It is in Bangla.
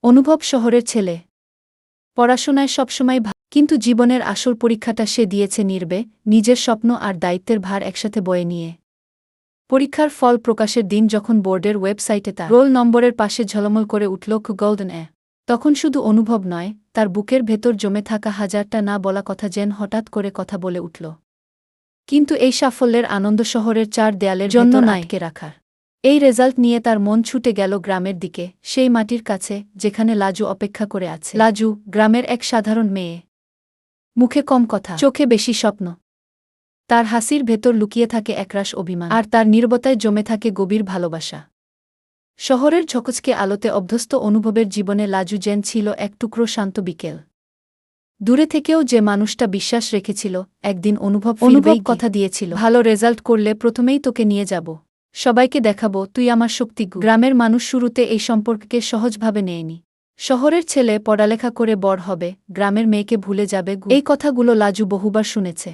অনুভব শহরের ছেলে। পড়াশোনায় সবসময় কিন্তু জীবনের আসল পরীক্ষাটা সে দিয়েছে নীরবে, নিজের স্বপ্ন আর দায়িত্বের ভার একসাথে বয়ে নিয়ে। পরীক্ষার ফল প্রকাশের দিন যখন বোর্ডের ওয়েবসাইটে তার রোল নম্বরের পাশে ঝলমল করে উঠল গোল্ডেন এ, তখন শুধু অনুভব নয়, তার বুকের ভেতর জমে থাকা হাজারটা না বলা কথা যেন হঠাৎ করে কথা বলে উঠল। কিন্তু এই সাফল্যের আনন্দ শহরের চার দেয়ালের জন্য আটকে রাখার। এই রেজাল্ট নিয়ে তার মন ছুটে গেল গ্রামের দিকে, সেই মাটির কাছে যেখানে লাজু অপেক্ষা করে আছে। লাজু, গ্রামের এক সাধারণ মেয়ে। মুখে কম কথা, চোখে বেশি স্বপ্ন। তার হাসির ভেতর লুকিয়ে থাকে একরাশ অভিমান, আর তার নীরবতায় জমে থাকে গভীর ভালোবাসা। শহরের ঝকঝকে আলোতে অভ্যস্ত অনুভবের জীবনে লাজু যেন ছিল এক টুকরো শান্ত বিকেল। দূরে থেকেও যে মানুষটা বিশ্বাস রেখেছিল, একদিন অনুভব কথা দিয়েছিল, ভালো রেজাল্ট করলে প্রথমেই তোকে নিয়ে যাব, সবাইকে দেখাবো তুই আমার শক্তি। গ্রামের মানুষ শুরুতে এই সম্পর্ককে সহজভাবে নেয়নি। শহরের ছেলে পড়ালেখা করে বড় হবে, গ্রামের মেয়েকে ভুলে যাবে, এই কথাগুলো লাজু বহুবার শুনেছে।